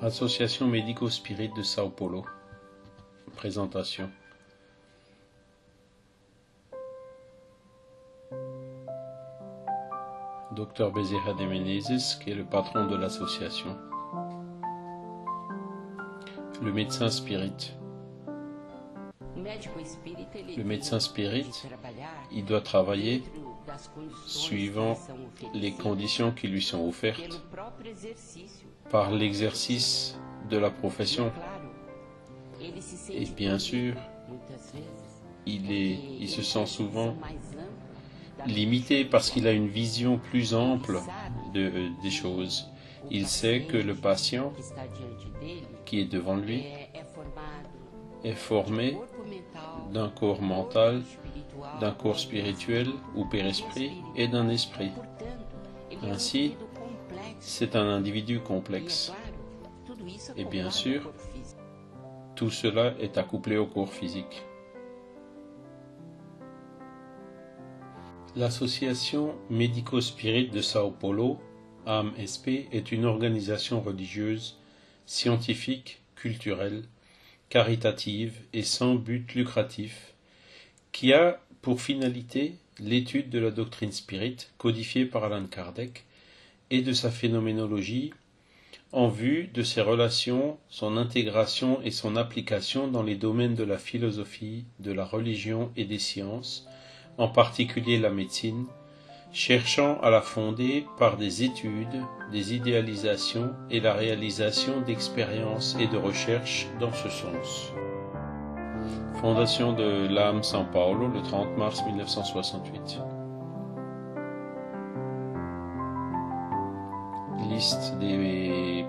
Association Médico-Spirit de Sao Paulo. Présentation. Dr Bezerra de Menezes, qui est le patron de l'association. Le médecin spirit. Le médecin spirit, il doit travailler suivant les conditions qui lui sont offertes par l'exercice de la profession. Et bien sûr, il se sent souvent limité parce qu'il a une vision plus ample des choses. Il sait que le patient qui est devant lui est formé d'un corps mental, d'un corps spirituel ou père-esprit et d'un esprit. Ainsi, c'est un individu complexe. Et bien sûr, tout cela est accouplé au corps physique. L'Association Médico-Spirit de Sao Paulo, AMSP, est une organisation religieuse, scientifique, culturelle, caritative et sans but lucratif, qui a pour finalité l'étude de la doctrine spirit codifiée par Allan Kardec et de sa phénoménologie en vue de ses relations, son intégration et son application dans les domaines de la philosophie, de la religion et des sciences, en particulier la médecine, cherchant à la fonder par des études, des idéalisations et la réalisation d'expériences et de recherches dans ce sens. Fondation de l'âme São Paulo le 30 mars 1968. Liste des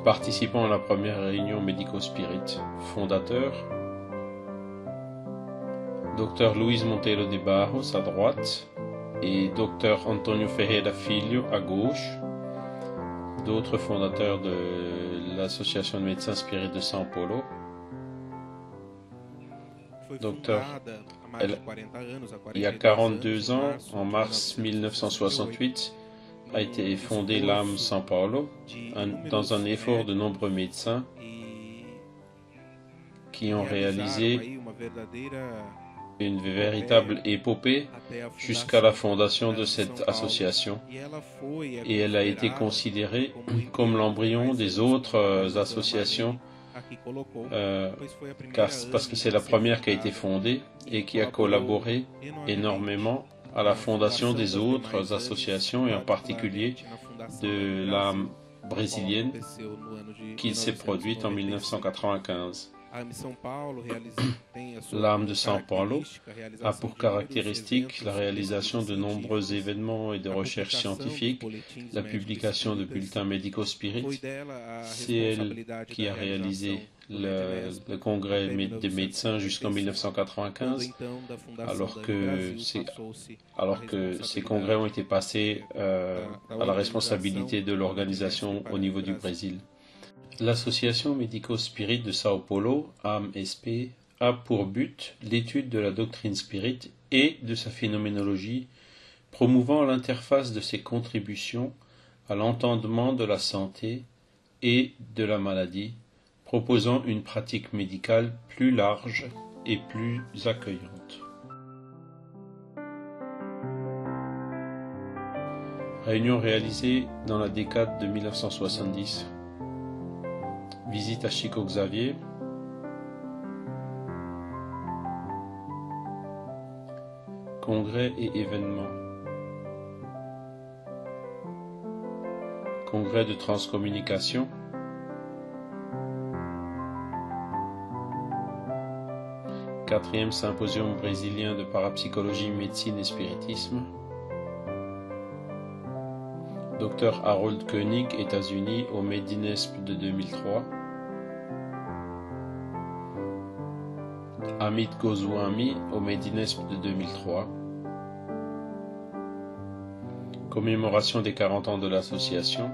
participants à la première réunion médico-spirit. Fondateur Dr Luis Monteiro de Barros à droite et Dr Antonio Ferreira Filho à gauche. D'autres fondateurs de l'Association de médecins spirites de São Paulo. Docteur, il y a 42 ans, en mars 1968, a été fondée l'âme São Paulo dans un effort de nombreux médecins qui ont réalisé une véritable épopée jusqu'à la fondation de cette association. Et elle a été considérée comme l'embryon des autres associations parce que c'est la première qui a été fondée et qui a collaboré énormément à la fondation des autres associations et en particulier de l'âme brésilienne qui s'est produite en 1995. L'âme de São Paulo a pour caractéristique la réalisation de nombreux événements et de recherches scientifiques, la publication de bulletins médico-spirit. C'est elle qui a réalisé le congrès des médecins jusqu'en 1995, alors que ces congrès ont été passés à la responsabilité de l'organisation au niveau du Brésil. L'Association Médico-Spirit de Sao Paulo, AMSP, a pour but l'étude de la doctrine spirit et de sa phénoménologie, promouvant l'interface de ses contributions à l'entendement de la santé et de la maladie, proposant une pratique médicale plus large et plus accueillante. Réunion réalisée dans la décade de 1970. Visite à Chico Xavier. Congrès et événements. Congrès de transcommunication. Quatrième symposium brésilien de parapsychologie, médecine et spiritisme. Dr Harold Koenig, États-Unis, au Medinesp de 2003. Amit Goswami au Medinesp de 2003. Commémoration des 40 ans de l'association.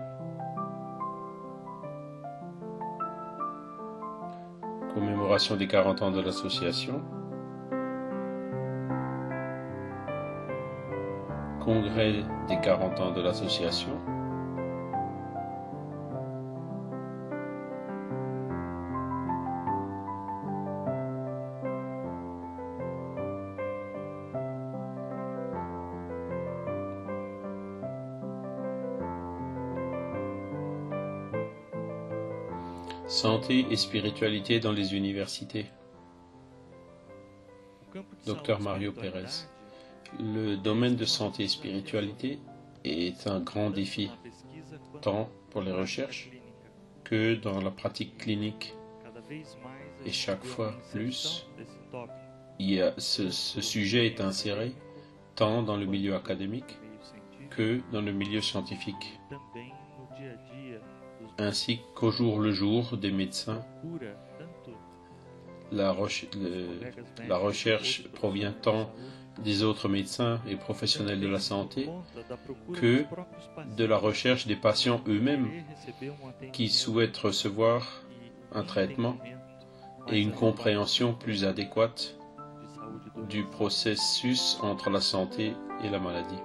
Commémoration des 40 ans de l'association. Congrès des 40 ans de l'association. Santé et spiritualité dans les universités. Dr Mario Pérez. Le domaine de santé et spiritualité est un grand défi, tant pour les recherches que dans la pratique clinique. Et chaque fois plus, ce sujet est inséré tant dans le milieu académique que dans le milieu scientifique, ainsi qu'au jour le jour des médecins. La recherche provient tant des autres médecins et professionnels de la santé que de la recherche des patients eux-mêmes qui souhaitent recevoir un traitement et une compréhension plus adéquate du processus entre la santé et la maladie.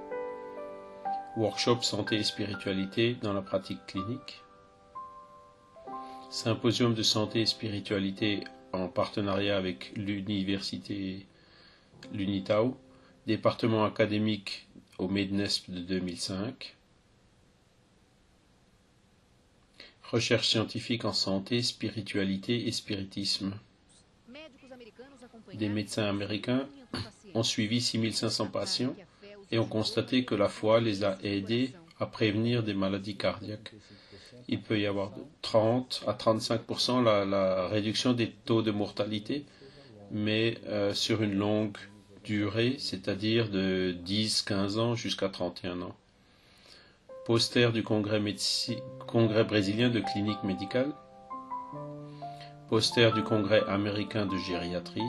Workshop santé et spiritualité dans la pratique clinique. Symposium de santé et spiritualité en partenariat avec l'université l'UNITAO, département académique au MEDNESP de 2005. Recherche scientifique en santé, spiritualité et spiritisme. Des médecins américains ont suivi 6500 patients et ont constaté que la foi les a aidés à prévenir des maladies cardiaques. Il peut y avoir de 30 à 35% la réduction des taux de mortalité, mais sur une longue durée, c'est-à-dire de 10-15 ans jusqu'à 31 ans. Poster du Congrès brésilien de clinique médicale. Poster du Congrès américain de gériatrie.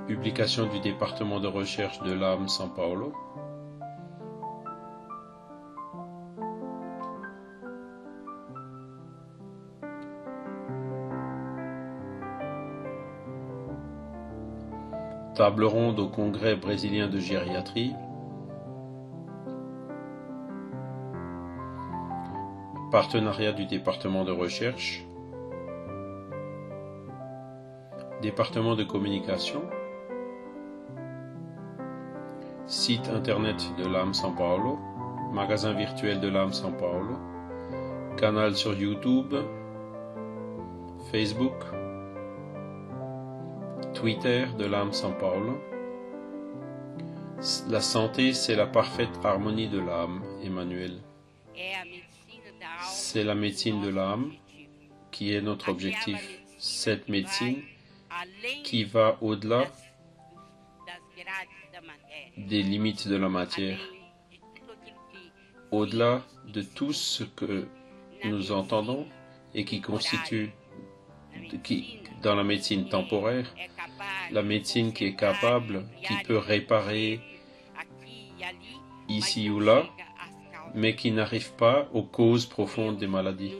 Publication du département de recherche de l'âme São Paulo. Table ronde au Congrès brésilien de gériatrie. Partenariat du département de recherche. Département de communication. Site internet de l'âme São Paulo. Magasin virtuel de l'âme São Paulo. Canal sur YouTube. Facebook. Twitter de l'âme São Paulo. La santé, c'est la parfaite harmonie de l'âme, Emmanuel. C'est la médecine de l'âme qui est notre objectif. Cette médecine qui va au-delà des limites de la matière, au-delà de tout ce que nous entendons et qui constitue, dans la médecine temporaire, la médecine qui est capable, qui peut réparer ici ou là, mais qui n'arrive pas aux causes profondes des maladies.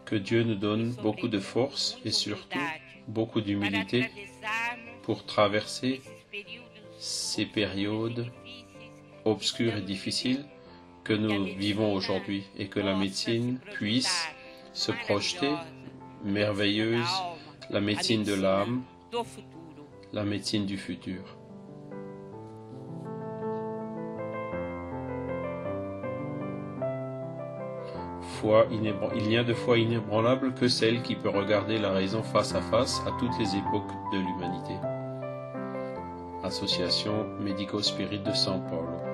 Que Dieu nous donne beaucoup de force et surtout beaucoup d'humilité pour traverser ces périodes obscures et difficiles que nous vivons aujourd'hui et que la médecine puisse se projeter merveilleuse, la médecine de l'âme, la médecine du futur. Il n'y a de foi inébranlable que celle qui peut regarder la raison face à face à toutes les époques de l'humanité. Association Médico Spirit de São Paulo.